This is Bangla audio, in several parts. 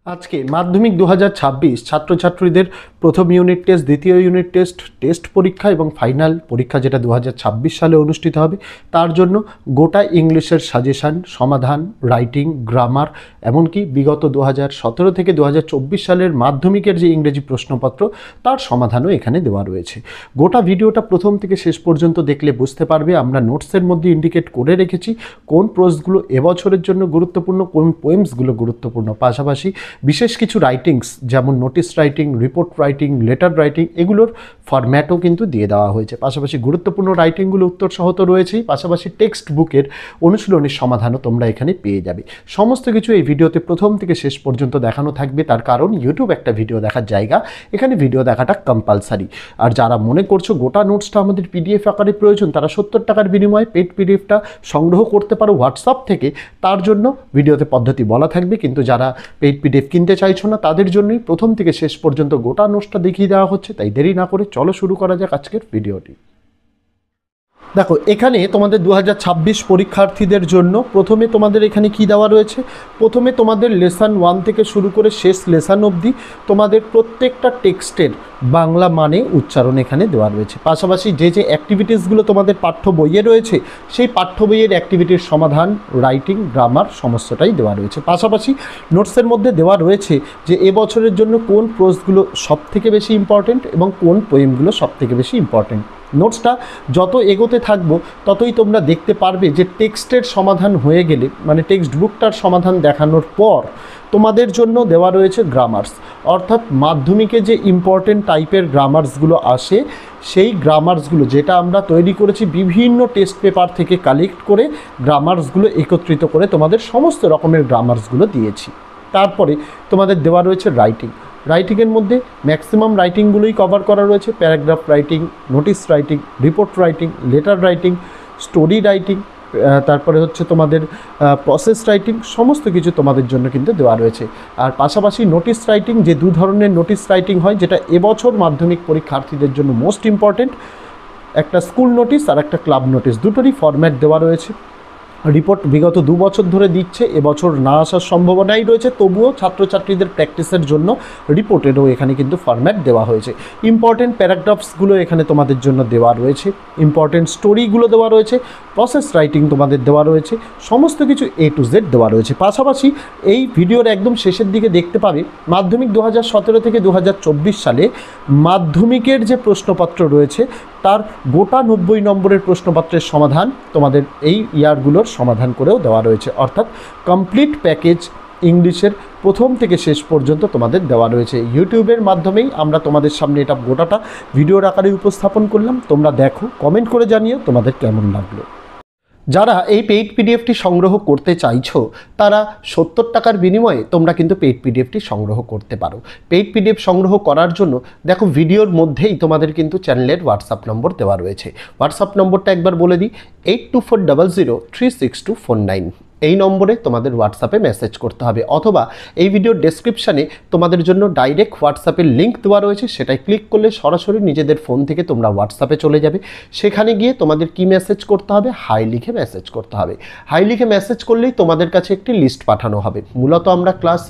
আজকে মাধ্যমিক 2026 ছাত্রছাত্রীদের প্রথম ইউনিট টেস্ট, দ্বিতীয় ইউনিট টেস্ট, টেস্ট পরীক্ষা এবং ফাইনাল পরীক্ষা যেটা 2026 সালে অনুষ্ঠিত হবে, তার জন্য গোটা ইংলিশের সাজেশান, সমাধান, রাইটিং, গ্রামার, এমনকি বিগত 2017 থেকে 2024 সালের মাধ্যমিকের যে ইংরেজি প্রশ্নপত্র তার সমাধানও এখানে দেওয়া রয়েছে। গোটা ভিডিওটা প্রথম থেকে শেষ পর্যন্ত দেখলে বুঝতে পারবে আমরা নোটসের মধ্যে ইন্ডিকেট করে রেখেছি কোন প্রশ্নগুলো এবছরের জন্য গুরুত্বপূর্ণ, কোন পোয়েমসগুলো গুরুত্বপূর্ণ। পাশাপাশি বিশেষ কিছু রাইটিংস যেমন notice writing, report writing, letter writing, এগুলোর ফরম্যাটও কিন্তু দিয়ে দেওয়া হয়েছে। পাশাপাশি গুরুত্বপূর্ণ রাইটিংগুলো উত্তর সহ তো রয়েছেই, পাশাপাশি টেক্সট বুকের অনুশীলনের সমাধানও তোমরা এখানে পেয়ে যাবে। সমস্ত কিছু এই ভিডিওতে প্রথম থেকে শেষ পর্যন্ত দেখানো থাকবে, তার কারণ ইউটিউব একটা ভিডিও দেখার জায়গা, এখানে ভিডিও দেখাটা কম্পালসারি। আর যারা মনে করছো গোটা নোটসটা আমাদের পিডিএফ আকারে প্রয়োজন, তারা 70 টাকার বিনিময়ে পেড পিডিএফটা সংগ্রহ করতে পারো হোয়াটসঅ্যাপ থেকে, তার জন্য ভিডিওতে পদ্ধতি বলা থাকবে। কিন্তু যারা পেড পিডিএফ কিনতে চাইছো না তাদের জন্যই প্রথম থেকে শেষ পর্যন্ত গোটা নোটসটা দেখিয়ে দেওয়া হচ্ছে। তাই দেরি না করে চলো শুরু করা যাক আজকের ভিডিওটি। দেখো, এখানে তোমাদের 2026 পরীক্ষার্থীদের জন্য প্রথমে তোমাদের এখানে কি দেওয়া রয়েছে, প্রথমে তোমাদের লেসন 1 থেকে শুরু করে শেষ লেসন অবধি তোমাদের প্রত্যেকটা টেক্সটের বাংলা মানে উচ্চারণ এখানে দেওয়া রয়েছে। পাশাপাশি যে যে অ্যাক্টিভিটিসগুলো তোমাদের পাঠ্য বইয়ে রয়েছে সেই পাঠ্য বইয়ের অ্যাক্টিভিটির সমাধান, রাইটিং, গ্রামার সমস্তটাই দেওয়া রয়েছে। পাশাপাশি নোটসের মধ্যে দেওয়া রয়েছে যে এবছরের জন্য কোন প্রশ্নগুলো সবথেকে বেশি ইম্পর্টেন্ট এবং কোন পোয়েমগুলো সবথেকে বেশি ইম্পর্টেন্ট। নোটসটা যত এগোতে থাকবো ততই তোমরা দেখতে পারবে যে টেক্সটের সমাধান হয়ে গেলে, মানে টেক্সট বুকটার সমাধান দেখানোর পর তোমাদের জন্য দেওয়া রয়েছে গ্রামার্স, অর্থাৎ মাধ্যমিকে যে ইম্পর্টেন্ট টাইপের গ্রামার্সগুলো আসে সেই গ্রামার্সগুলো যেটা আমরা তৈরি করেছি বিভিন্ন টেস্ট পেপার থেকে কালেক্ট করে গ্রামার্সগুলো একত্রিত করে তোমাদের সমস্ত রকমের গ্রামার্সগুলো দিয়েছি। তারপরে তোমাদের দেওয়া রয়েছে রাইটিং। রাইটিংয়ের মধ্যে ম্যাক্সিমাম রাইটিংগুলোই কভার করা রয়েছে, paragraph writing, notice writing, report writing, letter writing, story writing, তারপরে হচ্ছে তোমাদের প্রসেস রাইটিং, সমস্ত কিছু তোমাদের জন্য কিন্তু দেওয়া রয়েছে। আর পাশাপাশি নোটিস রাইটিং, যে দু ধরনের নোটিস রাইটিং হয় যেটা এবছর মাধ্যমিক পরীক্ষার্থীদের জন্য মোস্ট ইম্পর্টেন্ট, একটা স্কুল নোটিস আর একটা ক্লাব নোটিস, দুটোরই ফরম্যাট দেওয়া রয়েছে। রিপোর্ট বিগত 2 বছর ধরে দিচ্ছে, এবছর না আসার সম্ভাবনাই রয়েছে, তবুও ছাত্রছাত্রীদের প্র্যাকটিসের জন্য রিপোর্টেরও এখানে কিন্তু ফরম্যাট দেওয়া হয়েছে। ইম্পর্টেন্ট প্যারাগ্রাফসগুলো এখানে তোমাদের জন্য দেওয়া রয়েছে, ইম্পর্টেন্ট স্টোরিগুলো দেওয়া রয়েছে, প্রসেস রাইটিং তোমাদের দেওয়া রয়েছে, সমস্ত কিছু A to Z দেওয়া রয়েছে। পাশাপাশি এই ভিডিওর একদম শেষের দিকে দেখতে পাবে মাধ্যমিক 2017 থেকে 2024 সালে মাধ্যমিকের যে প্রশ্নপত্র রয়েছে তার গোটা 90 নম্বরের প্রশ্নপত্রের সমাধান তোমাদের এই ইয়ারগুলোর সমাধান করেও দেওয়া রয়েছে, অর্থাৎ কমপ্লিট প্যাকেজ ইংলিশের প্রথম থেকে শেষ পর্যন্ত তোমাদের দেওয়া রয়েছে। ইউটিউবের মাধ্যমেই আমরা তোমাদের সামনে এটা গোটাটা ভিডিওর আকারে উপস্থাপন করলাম। তোমরা দেখো, কমেন্ট করে জানিও তোমাদের কেমন লাগলো। যারা এই পেইড পিডিএফটি সংগ্রহ করতে চাইছো তারা 70 টাকার বিনিময়ে তোমরা কিন্তু পেইড পিডিএফটি সংগ্রহ করতে পারো। পেইড পিডিএফ সংগ্রহ করার জন্য দেখো ভিডিওর মধ্যেই তোমাদের কিন্তু চ্যানেলের হোয়াটসঅ্যাপ নম্বর দেওয়া রয়েছে। হোয়াটসঅ্যাপ নম্বরটা একবার বলে দিই, 8240036249। এই নম্বরে তোমাদের হোয়াটসঅ্যাপে মেসেজ করতে হবে, অথবা এই ভিডিওর ডেসক্রিপশানে তোমাদের জন্য ডাইরেক্ট হোয়াটসঅ্যাপের লিঙ্ক দেওয়া রয়েছে, সেটাই ক্লিক করলে সরাসরি নিজেদের ফোন থেকে তোমরা হোয়াটসঅ্যাপে চলে যাবে। সেখানে গিয়ে তোমাদের কি মেসেজ করতে হবে, হাই লিখে মেসেজ করতে হবে। হাই লিখে মেসেজ করলেই তোমাদের কাছে একটি লিস্ট পাঠানো হবে। মূলত আমরা ক্লাস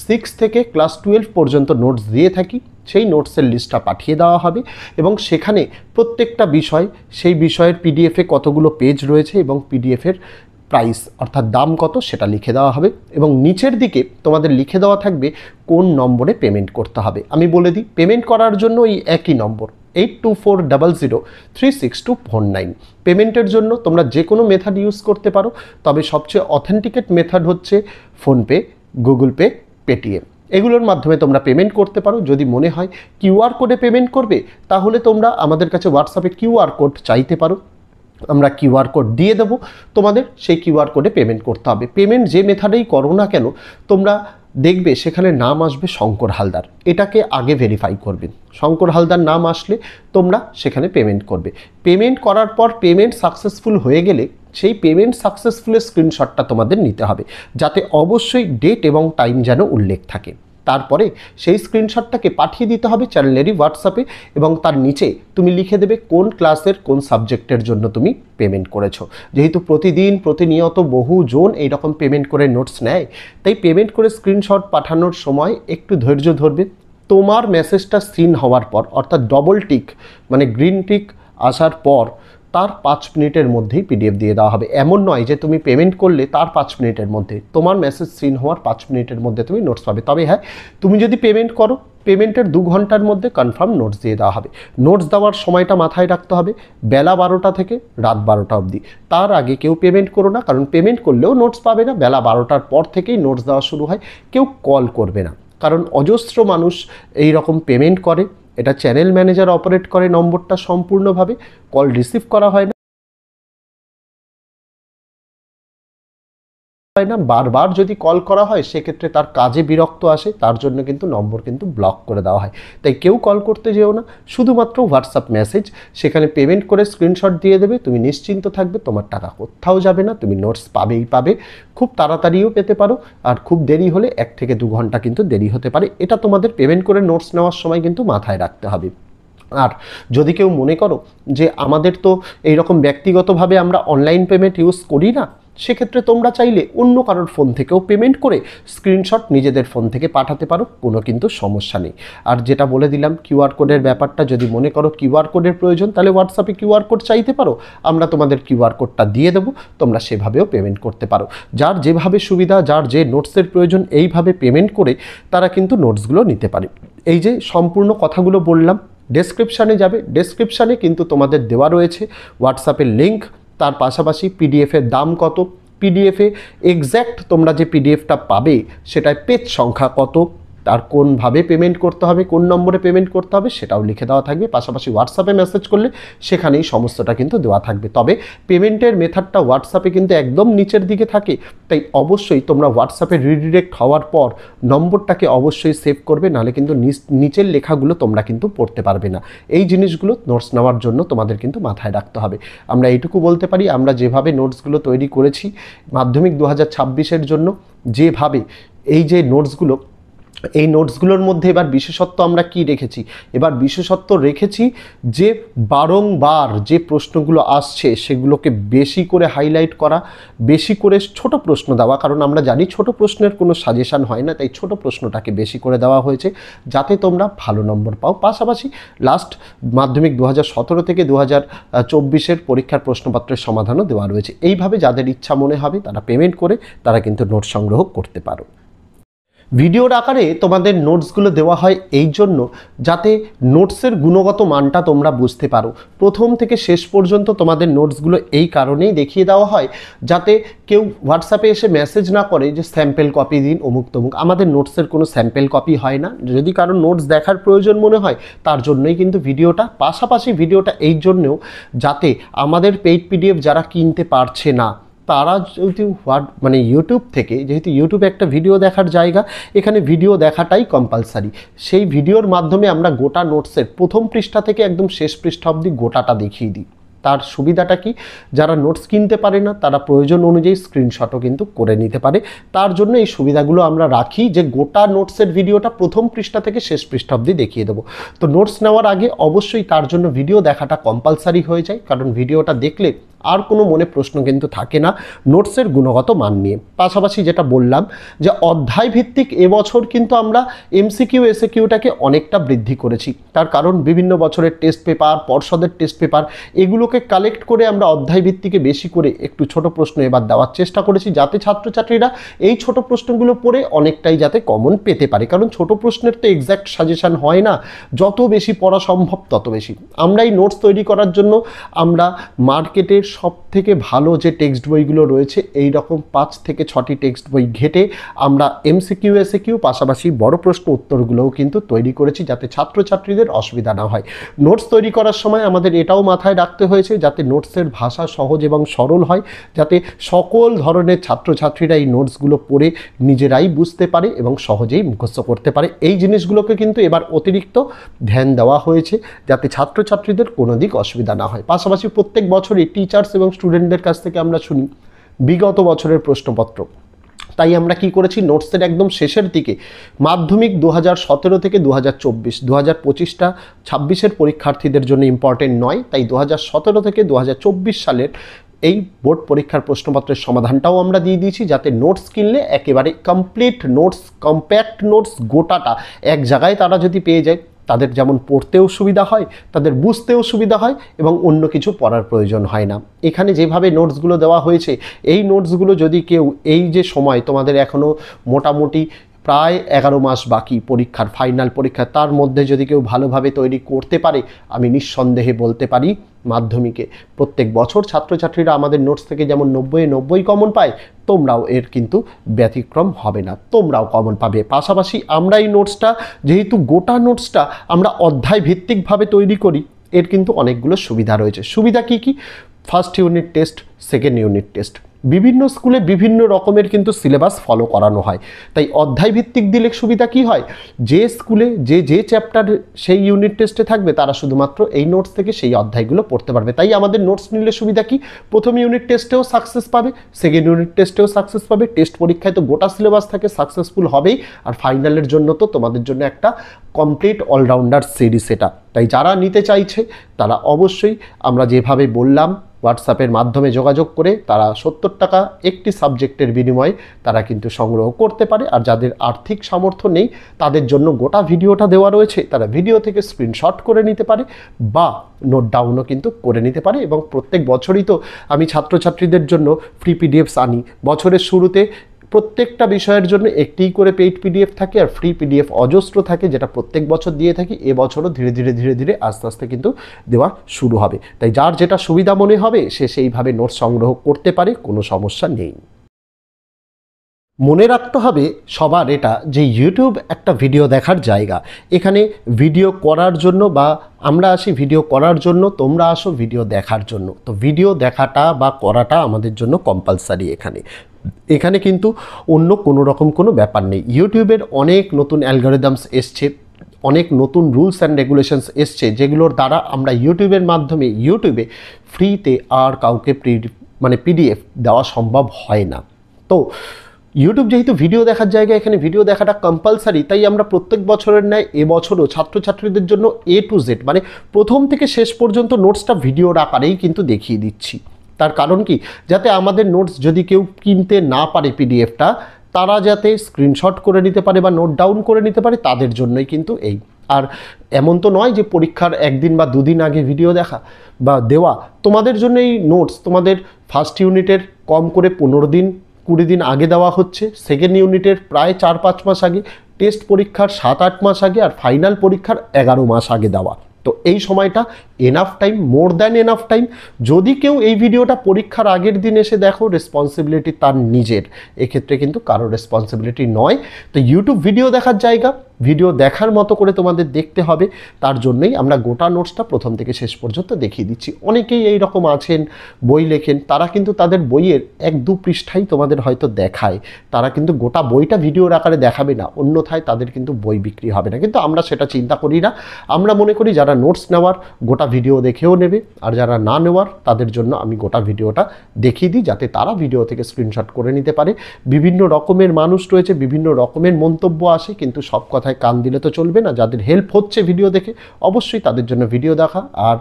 6 থেকে ক্লাস 12 পর্যন্ত নোটস দিয়ে থাকি, সেই নোটসের লিস্টটা পাঠিয়ে দেওয়া হবে এবং সেখানে প্রত্যেকটা বিষয়, সেই বিষয়ের পিডিএফে কতগুলো পেজ রয়েছে এবং পিডিএফের প্রাইস অর্থাৎ দাম কত সেটা লিখে দেওয়া হবে এবং নিচের দিকে তোমাদের লিখে দেওয়া থাকবে কোন নম্বরে পেমেন্ট করতে হবে। আমি বলে দিই, পেমেন্ট করার জন্য এই একই নম্বর 8240036249। পেমেন্টের জন্য তোমরা যে কোনো মেথড ইউজ করতে পারো, তবে সবচেয়ে অথেন্টিকেট মেথড হচ্ছে ফোনপে, গুগল পে, পেটিএম, এগুলোর মাধ্যমে তোমরা পেমেন্ট করতে পারো। যদি মনে হয় কিউআর কোডে পেমেন্ট করবে তাহলে তোমরা আমাদের কাছে হোয়াটসঅ্যাপে কিউআর কোড চাইতে পারো, আমরা কিউআর কোড দিয়ে দেবো, তোমাদের সেই কিউআর কোডে পেমেন্ট করতে হবে। পেমেন্ট যে মেথডেই করো না কেন তোমরা দেখবে সেখানে নাম আসবে শঙ্কর হালদার, এটাকে আগে ভেরিফাই করবেন। শঙ্কর হালদার নাম আসলে তোমরা সেখানে পেমেন্ট করবে। পেমেন্ট করার পর পেমেন্ট সাকসেসফুল হয়ে গেলে সেই পেমেন্ট সাকসেসফুলের স্ক্রিনশটটা তোমাদের নিতে হবে, যাতে অবশ্যই ডেট এবং টাইম যেন উল্লেখ থাকে। তারপরে সেই স্ক্রিনশটটাকে পাঠিয়ে দিতে হবে চ্যানেলেরই হোয়াটসঅ্যাপে, এবং তার নিচে তুমি লিখে দেবে কোন ক্লাসের কোন সাবজেক্টের জন্য তুমি পেমেন্ট করেছো। যেহেতু প্রতিদিন প্রতিনিয়ত বহুজন এইরকম পেমেন্ট করে নোটস নেয়, তাই পেমেন্ট করে স্ক্রিনশট পাঠানোর সময় একটু ধৈর্য ধরবে। তোমার মেসেজটা সিন হওয়ার পর, অর্থাৎ ডবল টিক মানে গ্রিন টিক আসার পর তার 5 মিনিটের মধ্যেই পিডিএফ দিয়ে দেওয়া হবে। এমন নয় যে তুমি পেমেন্ট করলে তার 5 মিনিটের মধ্যে, তোমার মেসেজ সিন হওয়ার 5 মিনিটের মধ্যে তুমি নোটস পাবে। তবে হ্যাঁ, তুমি যদি পেমেন্ট করো, পেমেন্টের 2 ঘন্টার মধ্যে কনফার্ম নোটস দিয়ে দেওয়া হবে। নোটস দেওয়ার সময়টা মাথায় রাখতে হবে, বেলা 12টা থেকে রাত 12টা অবধি। তার আগে কেউ পেমেন্ট করো না, কারণ পেমেন্ট করলেও নোটস পাবে না। বেলা 12টার পর থেকেই নোটস দেওয়া শুরু হয়। কেউ কল করবে না, কারণ অজস্র মানুষ এই রকম পেমেন্ট করে। এটা চ্যানেল ম্যানেজার অপারেট করে নম্বরটা সম্পূর্ণভাবে, কল রিসিভ করা হয় না। বারবার যদি কল করা হয় সেক্ষেত্রে তার কাজে বিরক্ত আসে, তার জন্য কিন্তু নম্বর কিন্তু ব্লক করে দেওয়া হয়। তাই কেউ কল করতে যেও না, শুধুমাত্র হোয়াটসঅ্যাপ মেসেজ, সেখানে পেমেন্ট করে স্ক্রিনশট দিয়ে দেবে। তুমি নিশ্চিন্ত থাকবে, তোমার টাকা কোথাও যাবে না, তুমি নোটস পাবেই পাবে। খুব তাড়াতাড়িও পেতে পারো, আর খুব দেরি হলে 1 থেকে 2 ঘন্টা কিন্তু দেরি হতে পারে। এটা তোমাদের পেমেন্ট করে নোটস নেওয়ার সময় কিন্তু মাথায় রাখতে হবে। আর যদি কেউ মনে করো যে আমাদের তো এইরকম ব্যক্তিগতভাবে আমরা অনলাইন পেমেন্ট ইউজ করি না, সেক্ষেত্রে তোমরা চাইলে অন্য কারোর ফোন থেকেও পেমেন্ট করে স্ক্রিনশট নিজেদের ফোন থেকে পাঠাতে পারো, কোনো কিন্তু সমস্যা নেই। আর যেটা বলে দিলাম কিউআর কোডের ব্যাপারটা, যদি মনে করো কিউআর কোডের প্রয়োজন, তাহলে হোয়াটসঅ্যাপে কিউআর কোড চাইতে পারো, আমরা তোমাদের কিউআর কোডটা দিয়ে দেবো, তোমরা সেভাবেও পেমেন্ট করতে পারো। যার যেভাবে সুবিধা, যার যে নোটসের প্রয়োজন, এইভাবে পেমেন্ট করে তারা কিন্তু নোটসগুলো নিতে পারে। এই যে সম্পূর্ণ কথাগুলো বললাম, ডেসক্রিপশানে যাবে, ডেসক্রিপশানে কিন্তু তোমাদের দেওয়া রয়েছে হোয়াটসঅ্যাপের লিঙ্ক, তার পাশাপাশি পিডিএফের দাম কত, পিডিএফে এক্স্যাক্ট তোমরা যে পিডিএফটা পাবে সেটায় পেজ সংখ্যা কত, আর কোনভাবে পেমেন্ট করতে হবে, কোন নম্বরে পেমেন্ট করতে হবে সেটাও লিখে দেওয়া থাকবে। পাশাপাশি হোয়াটসঅ্যাপে মেসেজ করলে সেখানেই সমস্তটা কিন্তু দেওয়া থাকবে। তবে পেমেন্টের মেথডটা হোয়াটসঅ্যাপে কিন্তু একদম নিচের দিকে থাকে, তাই অবশ্যই তোমরা হোয়াটসঅ্যাপে রিডিরেক্ট হওয়ার পর নম্বরটাকে অবশ্যই সেভ করবে, নাহলে কিন্তু নিচের লেখাগুলো তোমরা কিন্তু পড়তে পারবে না। এই জিনিসগুলো নোটস নেওয়ার জন্য তোমাদের কিন্তু মাথায় রাখতে হবে। আমরা এইটুকু বলতে পারি, আমরা যেভাবে নোটসগুলো তৈরি করেছি মাধ্যমিক 2026-এর জন্য, যেভাবে এই যে নোটসগুলো, এই নোটসগুলোর মধ্যে এবার বিশেষত্ব আমরা কি রেখেছি, এবার বিশেষত্ব রেখেছি যে বারংবার যে প্রশ্নগুলো আসছে সেগুলোকে বেশি করে হাইলাইট করা, বেশি করে ছোট প্রশ্ন দেওয়া, কারণ আমরা জানি ছোট প্রশ্নের কোনো সাজেশান হয় না, তাই ছোট প্রশ্নটাকে বেশি করে দেওয়া হয়েছে যাতে তোমরা ভালো নম্বর পাও। পাশাপাশি লাস্ট মাধ্যমিক 2017 থেকে 2024-এর পরীক্ষার প্রশ্নপত্রের সমাধানও দেওয়া রয়েছে। এইভাবে যাদের ইচ্ছা মনে হবে তারা পেমেন্ট করে তারা কিন্তু নোট সংগ্রহ করতে পারো। ভিডিওর আকারে তোমাদের নোটসগুলো দেওয়া হয় এই জন্য যাতে নোটসের গুণগত মানটা তোমরা বুঝতে পারো। প্রথম থেকে শেষ পর্যন্ত তোমাদের নোটসগুলো এই কারণেই দেখিয়ে দেওয়া হয় যাতে কেউ হোয়াটসঅ্যাপে এসে মেসেজ না করে যে স্যাম্পেল কপি দিন অমুক তমুক। আমাদের নোটসের কোনো স্যাম্পেল কপি হয় না। যদি কারো নোটস দেখার প্রয়োজন মনে হয় তার জন্যই কিন্তু ভিডিওটা। পাশাপাশি ভিডিওটা এই জন্যেও যাতে আমাদের পেইড পিডিএফ যারা কিনতে পারছে না তারা যদি ইউটিউব থেকে, যেহেতু ইউটিউব একটা ভিডিও দেখার জায়গা, এখানে ভিডিও দেখাটাই কম্পালসারি। সেই ভিডিওর মাধ্যমে আমরা গোটা নোটসের প্রথম পৃষ্ঠা থেকে একদম শেষ পৃষ্ঠা অবধি গোটাটা দেখিয়ে দিই। তার সুবিধাটা কি, যারা নোটস কিনতে পারে না তারা প্রয়োজন অনুযায়ী স্ক্রিনশটও কিন্তু করে নিতে পারে। তার জন্য এই সুবিধাগুলো আমরা রাখি যে গোটা নোটসের ভিডিওটা প্রথম পৃষ্ঠা থেকে শেষ পৃষ্ঠা অবধি দেখিয়ে দেবো। তো নোটস নেওয়ার আগে অবশ্যই তার জন্য ভিডিও দেখাটা কম্পালসারি হয়ে যায়, কারণ ভিডিওটা দেখলে আর কোনো মনে প্রশ্ন কিন্তু থাকে না নোটসের গুণগত মান নিয়ে। পাশাপাশি যেটা বললাম যে অধ্যায় ভিত্তিক এবছর কিন্তু আমরা এমসিকিউ এসএকিউটাকে অনেকটা বৃদ্ধি করেছি। তার কারণ বিভিন্ন বছরের টেস্ট পেপার, পর্ষদের টেস্ট পেপার, এগুলোকে কালেক্ট করে আমরা অধ্যায় ভিত্তিকে বেশি করে একটু ছোট প্রশ্ন এবার দেওয়ার চেষ্টা করেছি, যাতে ছাত্রছাত্রীরা এই ছোট প্রশ্নগুলো পড়ে অনেকটাই যাতে কমন পেতে পারে। কারণ ছোট প্রশ্নের তো এক্স্যাক্ট সাজেশান হয় না, যত বেশি পড়া সম্ভব তত বেশি। আমরা এই নোটস তৈরি করার জন্য আমরা মার্কেটের সব থেকে ভালো যে টেক্সট বইগুলো রয়েছে এই রকম 5 থেকে 6টি টেক্সট বই ঘেটে আমরা এমসিকিউ এসএকিউ পাশাপাশি বড় প্রশ্ন উত্তরগুলোও কিন্তু তৈরি করেছি যাতে ছাত্রছাত্রীদের অসুবিধা না হয়। নোটস তৈরি করার সময় আমাদের এটাও মাথায় রাখতে হয়েছে যাতে নোটসের ভাষা সহজ এবং সরল হয়, যাতে সকল ধরনের ছাত্রছাত্রীরা এই নোটসগুলো পড়ে নিজেরাই বুঝতে পারে এবং সহজেই মুখস্থ করতে পারে। এই জিনিসগুলোকে কিন্তু এবার অতিরিক্ত ধ্যান দেওয়া হয়েছে যাতে ছাত্রছাত্রীদের কোনো দিক অসুবিধা না হয়। পাশাপাশি প্রত্যেক বছরই টিচার্স এবং স্টুডেন্টদের কাছ থেকে আমরা শুনি বিগত বছরের প্রশ্নপত্র তাই আমরা কি করেছি, নোটসের একদম শেষের দিকে মাধ্যমিক 2017 থেকে 2024, 2025টা 26-এর পরীক্ষার্থীদের জন্য ইম্পর্টেন্ট নয়, তাই 2017 থেকে 2024 সালের এই বোর্ড পরীক্ষার প্রশ্নপত্রের সমাধানটাও আমরা দিয়ে দিয়েছি, যাতে নোটস কিনলে একেবারে কমপ্লিট নোটস, কম্প্যাক্ট নোটস গোটাটা এক জায়গায় তারা যদি পেয়ে যায়, তাদের যেমন পড়তেও সুবিধা হয়, তাদের বুঝতেও সুবিধা হয় এবং অন্য কিছু পড়ার প্রয়োজন হয় না। এখানে যেভাবে নোটসগুলো দেওয়া হয়েছে, এই নোটসগুলো যদি কেউ, এই যে সময় তোমাদের এখনও মোটামুটি প্রায় 11 মাস বাকি পরীক্ষার, ফাইনাল পরীক্ষা, তার মধ্যে যদি কেউ ভালোভাবে তৈরি করতে পারে, আমি নিঃসন্দেহে বলতে পারি মাধ্যমিকে প্রত্যেক বছর ছাত্রছাত্রীরা আমাদের নোটস থেকে যেমন 90 কমন পায়, তোমরাও এর কিন্তু ব্যতিক্রম হবে না, তোমরাও কমন পাবে। পাশাপাশি আমরা এই নোটসটা, যেহেতু গোটা নোটসটা আমরা অধ্যায় ভিত্তিকভাবে তৈরি করি, এর কিন্তু অনেকগুলো সুবিধা রয়েছে। সুবিধা কি কি? First unit test, second unit test, বিভিন্ন স্কুলে বিভিন্ন রকমের কিন্তু সিলেবাস ফলো করানো হয়। তাই অধ্যায় ভিত্তিক দিলে সুবিধা কি হয়, যে স্কুলে যে চ্যাপ্টার সেই ইউনিট টেস্টে থাকবে, তারা শুধুমাত্র এই নোটস থেকে সেই অধ্যায়গুলো পড়তে পারবে। তাই আমাদের নোটস নিলে সুবিধা কি, প্রথম ইউনিট টেস্টেও সাকসেস পাবে, সেকেন্ড ইউনিট টেস্টেও সাকসেস পাবে, টেস্ট পরীক্ষায় তো গোটা সিলেবাস থাকে, সাকসেসফুল হবেই, আর ফাইনালের জন্য তো তোমাদের জন্য একটা কমপ্লিট অলরাউন্ডার সিরিজ এটা। তাই যারা নিতে চাইছে তারা অবশ্যই আমরা যেভাবে বললাম, হোয়াটসঅ্যাপের মাধ্যমে যোগাযোগ করে তারা 70 টাকা একটি সাবজেক্টের বিনিময়ে তারা কিন্তু সংগ্রহ করতে পারে। আর যাদের আর্থিক সামর্থ্য নেই, তাদের জন্য গোটা ভিডিওটা দেওয়া রয়েছে, তারা ভিডিও থেকে স্ক্রিনশট করে নিতে পারে বা নোট ডাউনও কিন্তু করে নিতে পারে। এবং প্রত্যেক বছরই তো আমি ছাত্রছাত্রীদের জন্য ফ্রি পিডিএফস আনি। বছরের শুরুতে প্রত্যেকটা বিষয়ের জন্য একটিই করে পেইড পিডিএফ থাকে, আর ফ্রি পিডিএফ অজস্র থাকে, যেটা প্রত্যেক বছর দিয়ে থাকি। এবছরও ধীরে ধীরে আস্তে আস্তে কিন্তু দেওয়া শুরু হবে। তাই যার যেটা সুবিধা মনে হবে সে সেইভাবে নোট সংগ্রহ করতে পারে, কোনো সমস্যা নেই। মনে রাখতে হবে সবার এটা, যে ইউটিউব একটা ভিডিও দেখার জায়গা। এখানে ভিডিও করার জন্য, বা আমরা আসি ভিডিও করার জন্য, তোমরা আসো ভিডিও দেখার জন্য। তো ভিডিও দেখাটা বা করাটা আমাদের জন্য কম্পালসারি। এখানে কিন্তু অন্য কোনো রকম কোনো ব্যাপার নেই। ইউটিউবের অনেক নতুন অ্যালগরিদমস এসছে, অনেক নতুন রুলস অ্যান্ড রেগুলেশনস এসছে, যেগুলোর দ্বারা আমরা ইউটিউবের মাধ্যমে ইউটিউবে ফ্রিতে আর কাউকে পিডিএফ দেওয়া সম্ভব হয় না। তো ইউটিউব যেহেতু ভিডিও দেখার জায়গা, এখানে ভিডিও দেখাটা কম্পালসারি। তাই আমরা প্রত্যেক বছরের ন্যায় এবছরও ছাত্রছাত্রীদের জন্য A to Z, মানে প্রথম থেকে শেষ পর্যন্ত নোটসটা ভিডিওর আকারেই কিন্তু দেখিয়ে দিচ্ছি। তার কারণ কি, যাতে আমাদের নোটস যদি কেউ কিনতে না পারে পিডিএফটা, তারা যাতে স্ক্রিনশট করে নিতে পারে বা নোট ডাউন করে নিতে পারে, তাদের জন্যই কিন্তু এই। আর এমন তো নয় যে পরীক্ষার একদিন বা দুদিন আগে ভিডিও দেখা বা দেওয়া। তোমাদের জন্য এই নোটস তোমাদের ফার্স্ট ইউনিটের কম করে 15 দিন 20 দিন আগে দেওয়া হচ্ছে, সেকেন্ড ইউনিটের প্রায় 4-5 মাস আগে, টেস্ট পরীক্ষার 7-8 মাস আগে, আর ফাইনাল পরীক্ষার 11 মাস আগে দেওয়া। তো এই সময়টা enough time, more than enough time. যদি কেউ এই ভিডিওটা পরীক্ষার আগের দিন এসে দেখো, রেসপন্সিবিলিটি তার নিজের, এক্ষেত্রে কিন্তু কারোর রেসপন্সিবিলিটি নয়। তো ইউটিউব ভিডিও দেখার জায়গা, ভিডিও দেখার মতো করে তোমাদের দেখতে হবে। তার জন্যই আমরা গোটা নোটসটা প্রথম থেকে শেষ পর্যন্ত দেখিয়ে দিচ্ছি। অনেকেই এই রকম আছেন, বই লেখেন, তারা কিন্তু তাদের বইয়ের 1-2 পৃষ্ঠাই তোমাদের হয়তো দেখায়, তারা কিন্তু গোটা বইটা ভিডিওর আকারে দেখাবে না, অন্যথায় তাদের কিন্তু বই বিক্রি হবে না। কিন্তু আমরা সেটা চিন্তা করি না। আমরা মনে করি যারা নোটস নেওয়ার গোটা ভিডিও দেখেও নেবে, আর যারা না নেওয়ার তাদের জন্য আমি গোটা ভিডিওটা দেখিয়ে দিই, যাতে তারা ভিডিও থেকে স্ক্রিনশট করে নিতে পারে। বিভিন্ন রকমের মানুষ রয়েছে, বিভিন্ন রকমের মন্তব্য আসে, কিন্তু সব কথায় কান দিলে তো চলবে না। যাদের হেল্প হচ্ছে ভিডিও দেখে, অবশ্যই তাদের জন্য ভিডিও দেখা। আর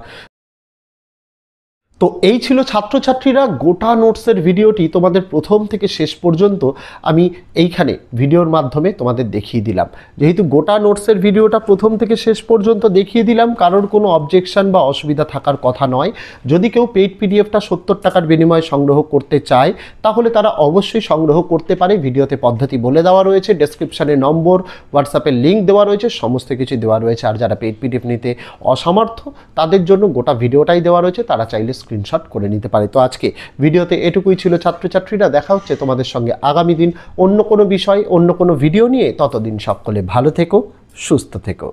তো এই ছিল ছাত্রছাত্রীরা গোটা নোটসের ভিডিওটি তোমাদের প্রথম থেকে শেষ পর্যন্ত আমি এইখানে ভিডিওর মাধ্যমে তোমাদের দেখিয়ে দিলাম। যেহেতু গোটা নোটসের ভিডিওটা প্রথম থেকে শেষ পর্যন্ত দেখিয়ে দিলাম, কারোর কোনো অবজেকশন বা অসুবিধা থাকার কথা নয়। যদি কেউ পেইড পিডিএফটা 70 টাকার বিনিময়ে সংগ্রহ করতে চায়, তাহলে তারা অবশ্যই সংগ্রহ করতে পারে। ভিডিওতে পদ্ধতি বলে দেওয়া রয়েছে, ডেসক্রিপশানে নম্বর, হোয়াটসঅ্যাপের লিঙ্ক দেওয়া রয়েছে, সমস্ত কিছু দেওয়া রয়েছে। আর যারা পেইড পিডিএফ নিতে অসমর্থ, তাদের জন্য গোটা ভিডিওটাই দেওয়া রয়েছে, তারা চাইলে স্ক্রিনশট করে নিতে পারে। তো আজকে ভিডিওতে এটুকুই ছিল ছাত্রছাত্রীরা। দেখা হচ্ছে তোমাদের সঙ্গে আগামী দিন অন্য কোনো বিষয়, অন্য কোনো ভিডিও নিয়ে। ততদিন সকলে ভালো থেকো, সুস্থ থেকো।